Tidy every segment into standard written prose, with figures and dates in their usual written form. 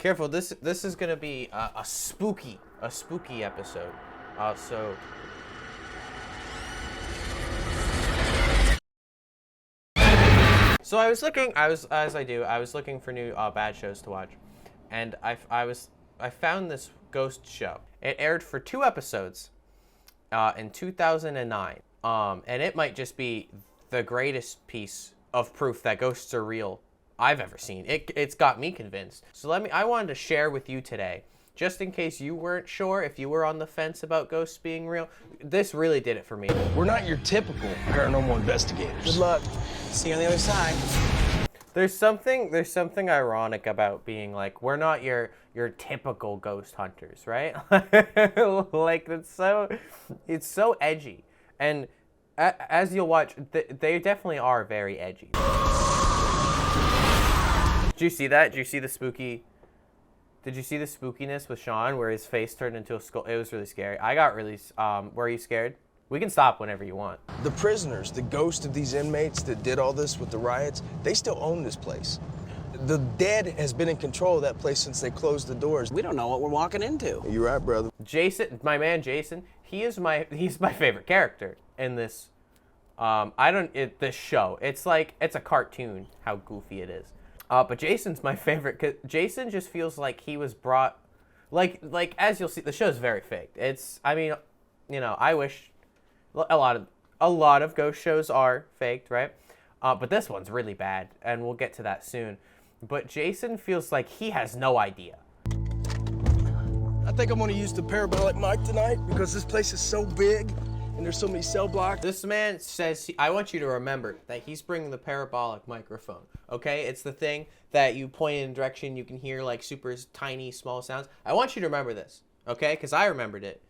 Careful, this is gonna be a spooky episode. So I was looking, as I was looking for new bad shows to watch, and I found this ghost show. It aired for 2 episodes in 2009, and it might just be the greatest piece of proof that ghosts are real I've ever seen. It's got me convinced. So I wanted to share with you today, just in case you weren't sure, if you were on the fence about ghosts being real. This really did it for me. We're not your typical paranormal investigators. Good luck. See you on the other side. There's something ironic about being like, we're not your typical ghost hunters, right? Like it's so edgy. And as you'll watch, they definitely are very edgy. Did you see that? Did you see the spookiness with Sean where his face turned into a skull? It was really scary. I got really, were you scared? We can stop whenever you want. The prisoners, the ghost of these inmates that did all this with the riots, they still own this place. The dead has been in control of that place since they closed the doors. We don't know what we're walking into. You're right, brother. Jason, my man Jason, he's my favorite character in this. This show. It's like, it's a cartoon how goofy it is. But Jason's my favorite, cause Jason just feels like he was brought, like as you'll see, the show's very faked. I mean, you know, I wish a lot of ghost shows are faked, right? But this one's really bad, and we'll get to that soon. But Jason feels like he has no idea. I think I'm gonna use the parabolic mic tonight because this place is so big and there's so many cell blocks. This man says, I want you to remember that he's bringing the parabolic microphone, okay? It's the thing that you point in a direction, you can hear like super tiny, small sounds. I want you to remember this, okay? Because I remembered it.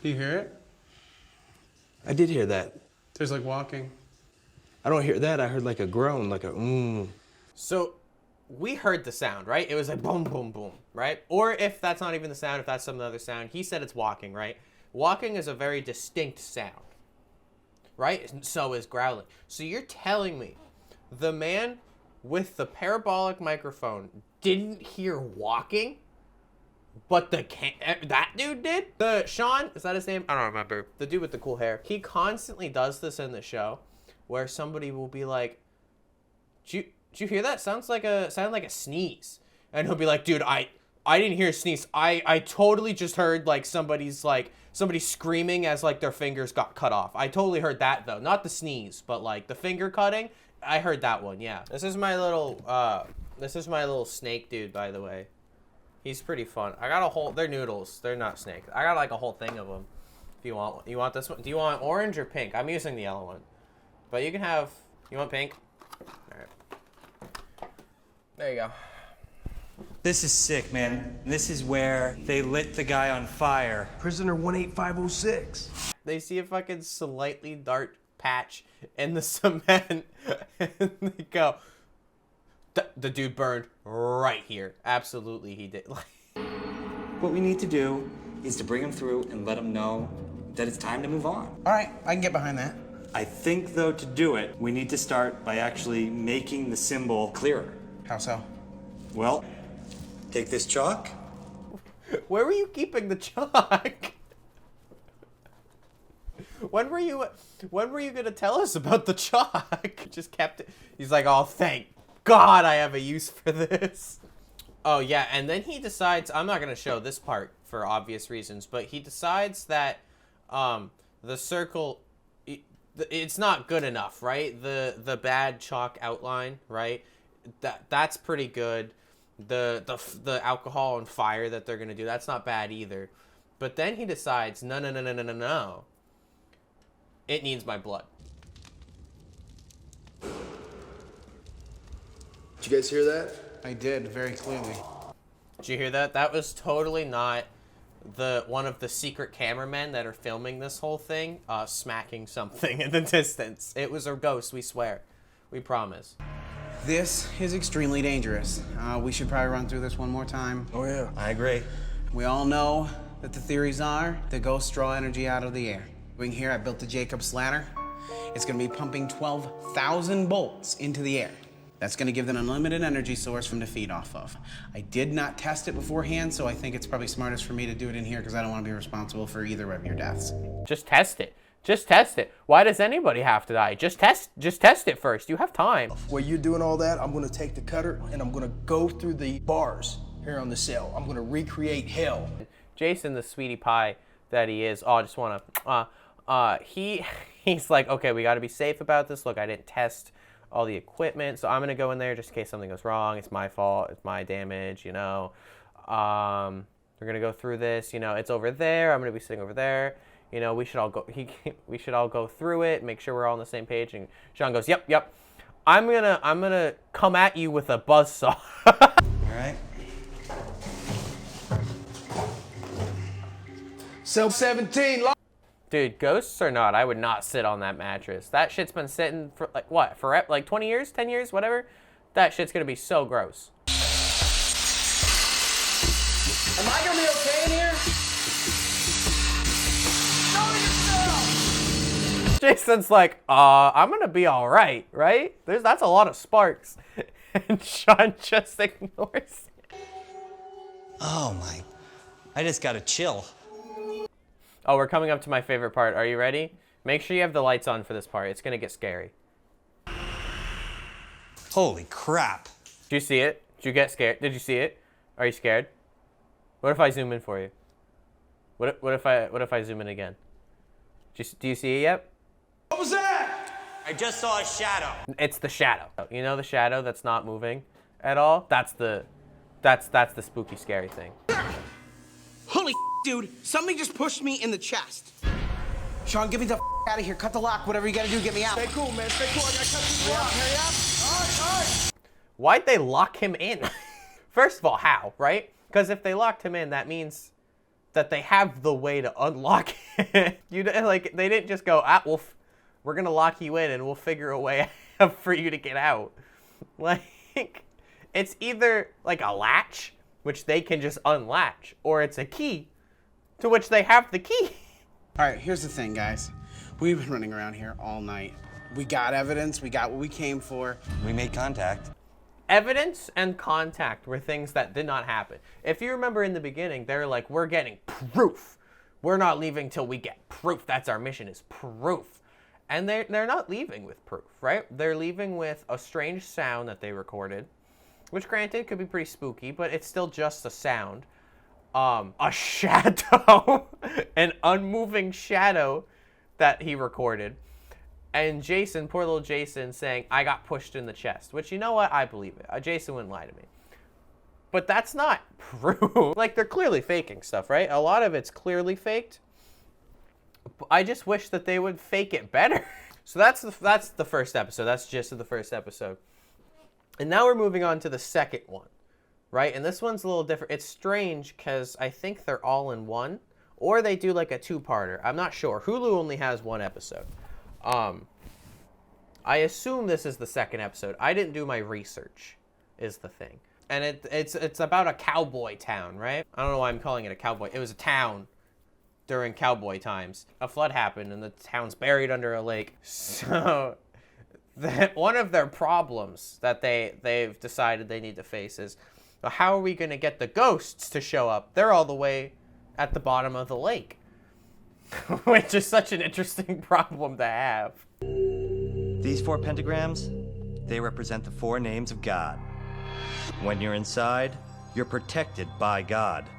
Do you hear it? I did hear that. There's like walking. I don't hear that. I heard like a groan, like a So we heard the sound, right? It was like boom, boom, boom, right? Or if that's not even the sound, if that's some other sound, he said it's walking, right? Walking is a very distinct sound, right? And so is growling. So you're telling me the man with the parabolic microphone didn't hear walking, but that dude did? Sean, is that his name? I don't remember. The dude with the cool hair. He constantly does this in the show where somebody will be like, did you hear that? Sounded like a sneeze. And he'll be like, dude, I didn't hear a sneeze. I totally just heard like somebody screaming as like their fingers got cut off. I totally heard that though. Not the sneeze, but like the finger cutting. I heard that one, yeah. This is my little snake dude, by the way. He's pretty fun. I got a whole, they're noodles. They're not snakes. I got like a whole thing of them. If you want one. You want this one? Do you want orange or pink? I'm using the yellow one. But you can have, you want pink? All right. There you go. This is sick, man. This is where they lit the guy on fire. Prisoner 18506. They see a fucking slightly dark patch in the cement, and they go, the dude burned right here. Absolutely, he did. What we need to do is to bring him through and let him know that it's time to move on. All right, I can get behind that. I think, though, to do it, we need to start by actually making the symbol clearer. How so? Well, take this chalk. Where were you keeping the chalk? When were you gonna tell us about the chalk? Just kept it. He's like, oh, thank God I have a use for this. Oh yeah, and then he decides, I'm not gonna show this part for obvious reasons, but he decides that the circle, it's not good enough, right? The bad chalk outline, right? That's pretty good. The alcohol and fire that they're gonna do, that's not bad either. But then he decides, no. It needs my blood. Did you guys hear that? I did, very clearly. Did you hear that? That was totally not one of the secret cameramen that are filming this whole thing smacking something in the distance. It was a ghost, we swear. We promise. This is extremely dangerous. We should probably run through this one more time. Oh yeah. I agree. We all know that the theories are the ghosts draw energy out of the air. Being here, I built the Jacob's ladder. It's gonna be pumping 12,000 bolts into the air. That's going to give them an unlimited energy source from to feed off of. I did not test it beforehand, so I think it's probably smartest for me to do it in here because I don't want to be responsible for either of your deaths. Just test it. Just test it. Why does anybody have to die? Just test it first. You have time. While you're doing all that, I'm gonna take the cutter and I'm gonna go through the bars here on the cell. I'm gonna recreate hell. Jason, the sweetie pie that he is, I just wanna, he's like, okay, we gotta be safe about this. Look, I didn't test all the equipment, so I'm gonna go in there just in case something goes wrong. It's my fault. It's my damage, you know. We're gonna go through this. You know, it's over there. I'm gonna be sitting over there. You know, we should all go. We should all go through it. Make sure we're all on the same page. And Sean goes, "Yep. I'm gonna come at you with a buzzsaw." All right. Cell 17. Dude, ghosts or not, I would not sit on that mattress. That shit's been sitting for like what? Forever? Like 20 years, 10 years, whatever. That shit's gonna be so gross. Am I going to be okay in here? Jason's like, I'm gonna be all right? That's a lot of sparks. And Sean just ignores it. Oh my. I just got a chill. Oh, we're coming up to my favorite part. Are you ready? Make sure you have the lights on for this part. It's gonna get scary. Holy crap. Did you see it? Did you get scared? Did you see it? Are you scared? What if I zoom in for you? What if I zoom in again? Do you see it yet? What was that? I just saw a shadow. It's the shadow. You know the shadow that's not moving at all? That's the spooky, scary thing. Holy dude, something just pushed me in the chest. Sean, get me the out of here. Cut the lock. Whatever you gotta do, get me out. Stay cool, man. Stay cool. I gotta cut this lock. Hurry up. All right. Why'd they lock him in? First of all, how, right? Because if they locked him in, that means that they have the way to unlock it. They didn't just go, we're gonna lock you in and we'll figure a way for you to get out. Like, it's either like a latch, which they can just unlatch, or it's a key, to which they have the key. All right, here's the thing, guys. We've been running around here all night. We got evidence. We got what we came for. We made contact. Evidence and contact were things that did not happen. If you remember in the beginning, they're like, we're getting proof. We're not leaving till we get proof. That's our mission, is proof. And they're not leaving with proof, right? They're leaving with a strange sound that they recorded, which granted could be pretty spooky, but it's still just a sound. A shadow, an unmoving shadow that he recorded. And Jason, poor little Jason, saying, I got pushed in the chest. Which, you know what? I believe it. Jason wouldn't lie to me. But that's not proof. Like, they're clearly faking stuff, right? A lot of it's clearly faked. I just wish that they would fake it better. So that's the first episode. That's just the first episode. And now we're moving on to the second one, right? And this one's a little different. It's strange because I think they're all in one. Or they do like a two-parter. I'm not sure. Hulu only has one episode. I assume this is the second episode. I didn't do my research, is the thing. And it's about a cowboy town, right? I don't know why I'm calling it a cowboy. It was a town during cowboy times. A flood happened and the town's buried under a lake. So one of their problems that they've decided they need to face is, well, how are we going to get the ghosts to show up? They're all the way at the bottom of the lake. Which is such an interesting problem to have. These 4 pentagrams, they represent the 4 names of God. When you're inside, you're protected by God.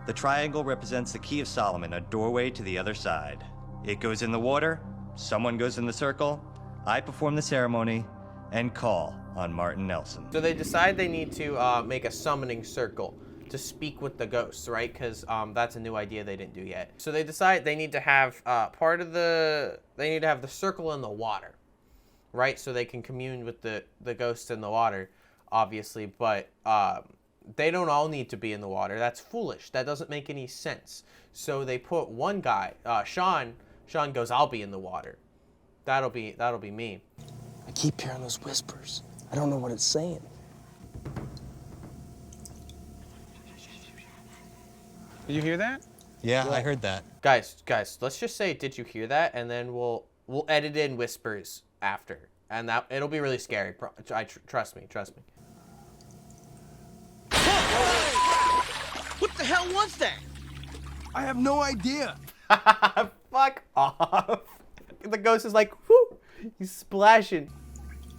The triangle represents the key of Solomon, a doorway to the other side. It goes in the water, someone goes in the circle, I perform the ceremony, and call on Martin Nelson. So they decide they need to make a summoning circle to speak with the ghosts, right? Because that's a new idea they didn't do yet. So they decide they need to have they need to have the circle in the water, right? So they can commune with the ghosts in the water, obviously, but they don't all need to be in the water. That's foolish. That doesn't make any sense. So they put one guy, Sean goes, I'll be in the water. That'll be me. I keep hearing those whispers. I don't know what it's saying. Did you hear that? Yeah, I heard that. Guys, let's just say, did you hear that? And then we'll edit in whispers after. And that it'll be really scary. Trust me. What the hell was that? I have no idea. Fuck off. The ghost is like, whoo, he's splashing.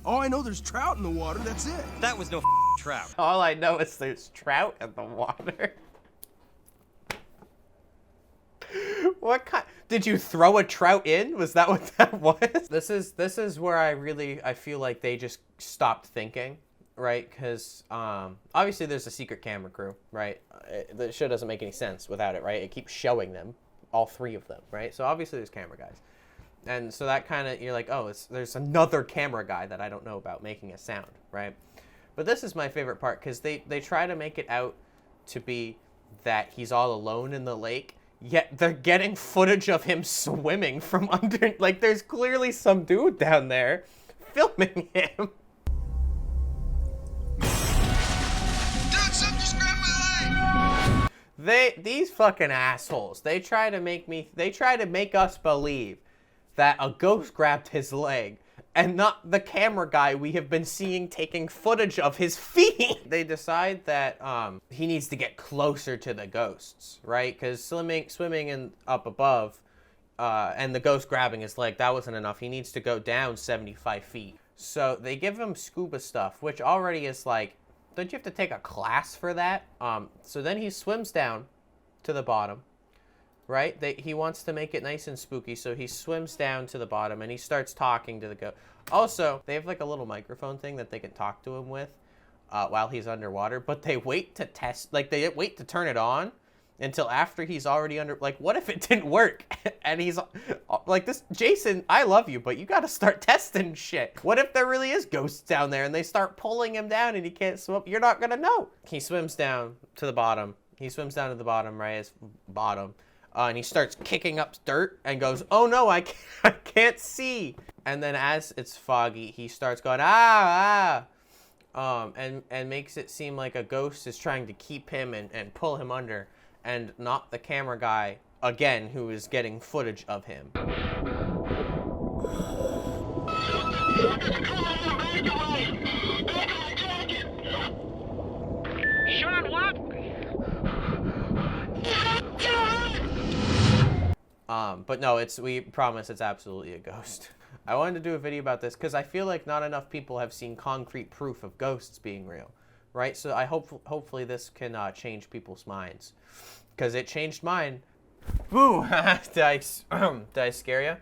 All I know, there's trout in the water, that's it. That was no trout. All I know is there's trout in the water. What kind? Did you throw a trout in? Was that what that was? This is where I feel like they just stopped thinking, right? Because obviously there's a secret camera crew, right? The show doesn't make any sense without it, right? It keeps showing them, all three of them, right? So obviously there's camera guys. And so that kind of, you're like, oh, there's another camera guy that I don't know about making a sound, right? But this is my favorite part because they try to make it out to be that he's all alone in the lake, yet they're getting footage of him swimming from under, like there's clearly some dude down there filming him. Dude, something just grabbed my leg! These fucking assholes, they try to make us believe that a ghost grabbed his leg and not the camera guy we have been seeing taking footage of his feet. They decide that he needs to get closer to the ghosts, right? Because swimming up above and the ghost grabbing his leg, that wasn't enough. He needs to go down 75 feet. So they give him scuba stuff, which already is like, don't you have to take a class for that? So then he swims down to the bottom. Right? He wants to make it nice and spooky, so he swims down to the bottom and he starts talking to the ghost. Also, they have like a little microphone thing that they can talk to him with while he's underwater, but they wait to test, like they wait to turn it on until after he's already under, like what if it didn't work? And he's like, this, Jason, I love you, but you gotta start testing shit. What if there really is ghosts down there and they start pulling him down and he can't swim? You're not gonna know. He swims down to the bottom. Right? His bottom. And he starts kicking up dirt and goes, oh no, I can't see. And then as it's foggy, he starts going, and makes it seem like a ghost is trying to keep him and pull him under, and not the camera guy, again, who is getting footage of him. Sean, what? But no, we promise it's absolutely a ghost. I wanted to do a video about this because I feel like not enough people have seen concrete proof of ghosts being real, right? So I hopefully this can change people's minds, because it changed mine. Woo! Did I scare you?